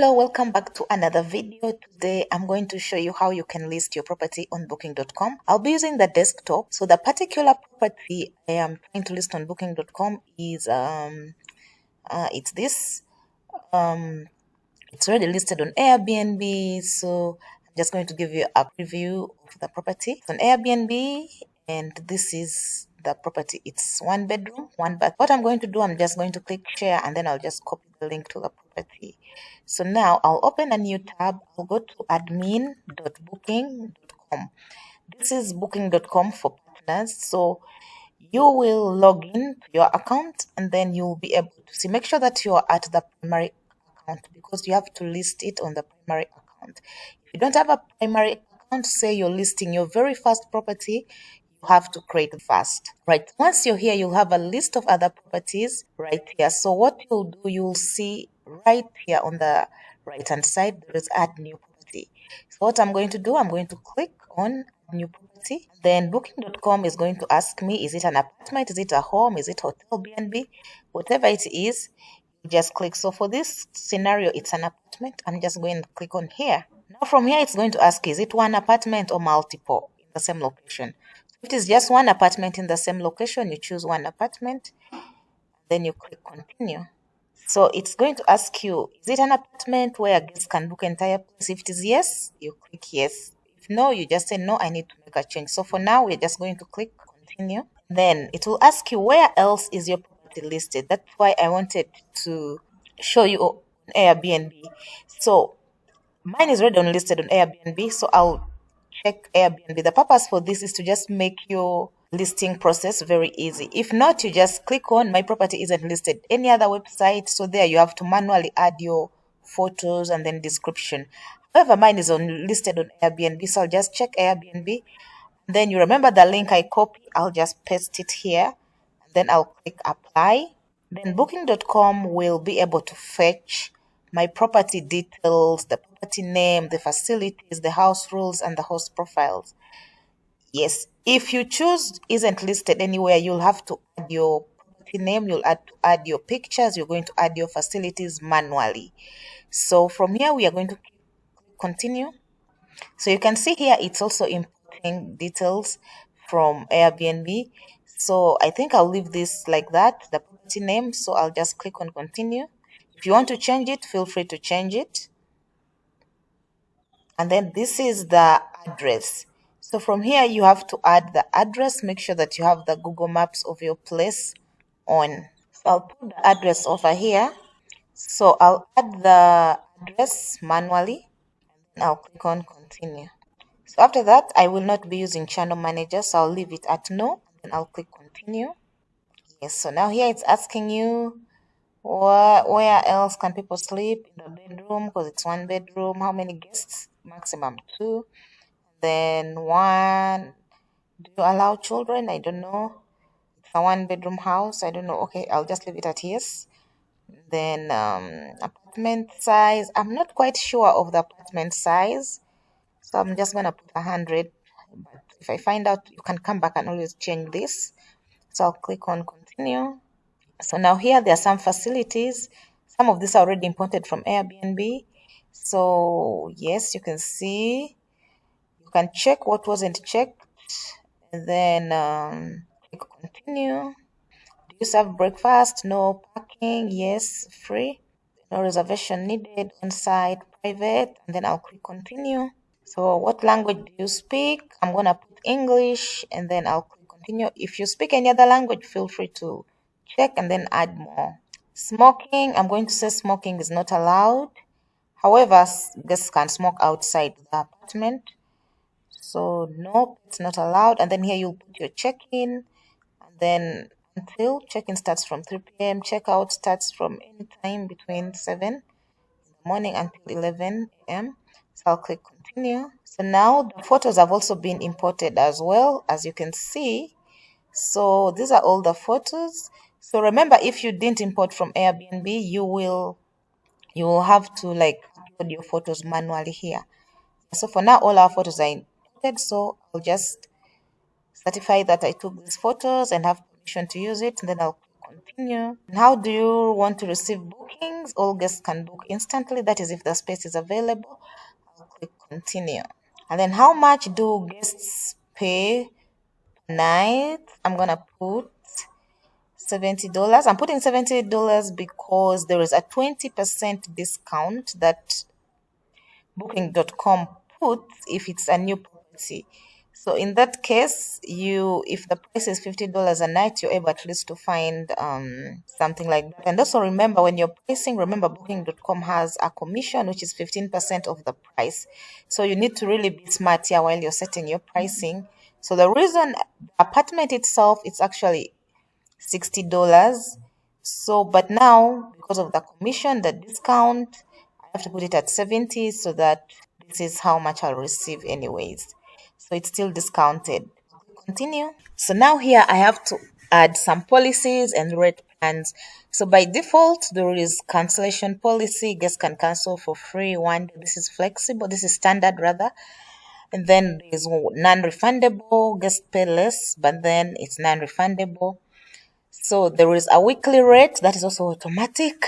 Hello, welcome back to another video. Today I'm going to show you how you can list your property on booking.com. I'll be using the desktop. So the particular property I am trying to list on booking.com is it's this. It's already listed on Airbnb, so I'm just going to give you a preview of the property. It's on Airbnb, and this is the property. It's 1 bedroom, 1 bath. What I'm going to do, I'm just going to click share, and then I'll just copy the link to the property. So now I'll open a new tab. I'll go to admin.booking.com. This is booking.com for partners. So you will log in to your account, and then you'll be able to see. Make sure that you're at the primary account because you have to list it on the primary account. If you don't have a primary account, say you're listing your very first property, you have to create first. Right. Once you're here, you'll have a list of other properties right here. So what you'll do, you'll see right here on the right hand side, there is add new property. So what I'm going to do, I'm going to click on new property. Then booking.com is going to ask me, is it an apartment, is it a home, is it hotel, B&B, whatever it is, you just click. So for this scenario, it's an apartment. I'm just going to click on here. Now from here, it's going to ask, is it one apartment or multiple in the same location? If it is just one apartment in the same location, you choose one apartment, then you click continue. So it's going to ask you, is it an apartment where guests can book entire place? If it is yes, you click yes. If no, you just say no, I need to make a change. So for now, we're just going to click continue. Then it will ask you, where else is your property listed? That's why I wanted to show you on Airbnb. So mine is already listed on Airbnb, so I'll check Airbnb. The purpose for this is to just make your listing process very easy. If not, you just click on my property isn't listed any other website. So there you have to manually add your photos and then description. However, mine is listed on Airbnb, so I'll just check Airbnb. Then you remember the link I copied, I'll just paste it here. Then I'll click apply. Then booking.com will be able to fetch my property details, the property name, the facilities, the house rules, and the host profiles. Yes, if you choose isn't listed anywhere, you'll have to add your property name, you'll add to add your pictures, you're going to add your facilities manually. So from here, we are going to continue. So you can see here, it's also importing details from Airbnb. So I think I'll leave this like that, the property name. So I'll just click on continue. If you want to change it, feel free to change it. And then this is the address. So from here, you have to add the address. Make sure that you have the Google Maps of your place on. So I'll put the address over here. So I'll add the address manually. And I'll click on continue. So after that, I will not be using channel manager. So I'll leave it at no. And I'll click continue. Yes, so now here it's asking you, where else can people sleep? In the bedroom, because it's 1 bedroom. How many guests? Maximum 2. Then 1. Do you allow children? I don't know. It's a 1 bedroom house. I don't know. Okay, I'll just leave it at yes. Then apartment size. I'm not quite sure of the apartment size. So I'm just going to put 100. But if I find out, you can come back and always change this. So I'll click on continue. So now here there are some facilities. Some of these are already imported from Airbnb. So yes, you can see. You can check what wasn't checked. And then click continue. Do you serve breakfast? No. Parking? Yes. Free. No reservation needed. On-site, private. And then I'll click continue. So what language do you speak? I'm going to put English and then I'll click continue. If you speak any other language, feel free to check and then add more. Smoking, I'm going to say smoking is not allowed. However, guests can smoke outside the apartment. So no, it's not allowed. And then here you'll put your check-in. And then until check-in starts from 3 p.m. Check-out starts from any time between 7 in the morning until 11 a.m. So I'll click continue. So now the photos have also been imported as well, as you can see. So these are all the photos. So remember, if you didn't import from Airbnb, you will have to like upload your photos manually here. So for now, all our photos are imported. So I'll just certify that I took these photos and have permission to use it. And then I'll continue. And how do you want to receive bookings? All guests can book instantly. That is if the space is available. I'll click continue. And then how much do guests pay per night? I'm gonna put $70. I'm putting $70 because there is a 20% discount that booking.com puts if it's a new property. So in that case, if the price is $50 a night, you're able at least to find something like that. And also remember, when you're pricing, remember booking.com has a commission which is 15% of the price. So you need to really be smart here while you're setting your pricing. So the reason the apartment itself, it's actually $60. So, but now because of the commission, the discount, I have to put it at 70 so that this is how much I'll receive anyways. So it's still discounted. Continue. So now here I have to add some policies and rate plans. So by default, there is cancellation policy. Guests can cancel for free 1 day. This is flexible. This is standard rather. And then there's non-refundable. Guests pay less, but then it's non-refundable. So there is a weekly rate that is also automatic.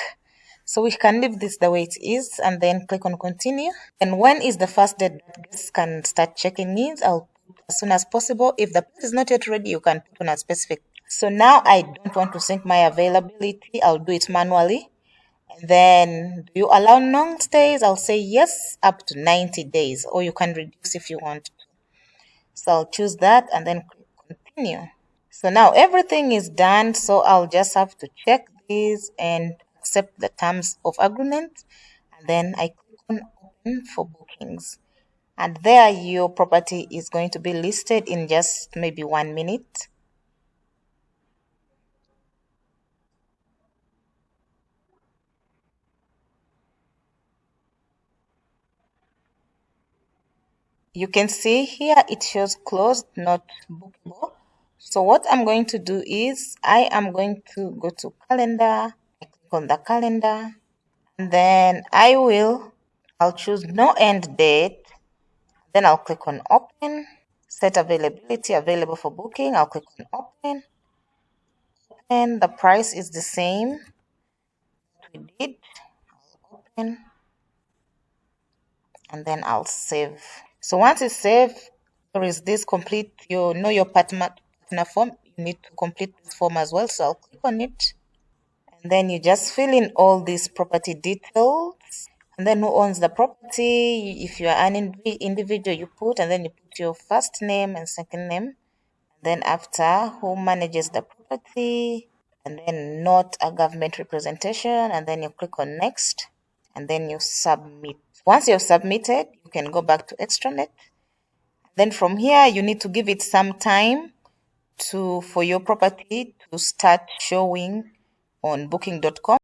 So we can leave this the way it is and then click on continue. And when is the first day that guests can start checking in? I'll put as soon as possible. If the place is not yet ready, you can put on a specific. So now I don't want to sync my availability. I'll do it manually. And then do you allow long stays? I'll say yes, up to 90 days, or you can reduce if you want. So I'll choose that and then click continue. So now everything is done. So I'll just have to check these and accept the terms of agreement. And then I click on open for bookings. And there your property is going to be listed in just maybe 1 minute. You can see here it shows closed, not bookable. So what I'm going to do is I am going to go to calendar. I click on the calendar. And then I'll choose no end date. Then I'll click on open. Set availability, available for booking. I'll click on open. And the price is the same we did. I'll open. And then I'll save. So once it's saved, there is this complete your partner form. You need to complete this form as well. So I'll click on it. And then you just fill in all these property details. And then who owns the property? If you are an individual, you put, and then you put your first name and second name. Then after, who manages the property? And then not a government representation. And then you click on next. And then you submit. Once you've submitted, you can go back to extranet. Then from here, you need to give it some time for your property to start showing on booking.com.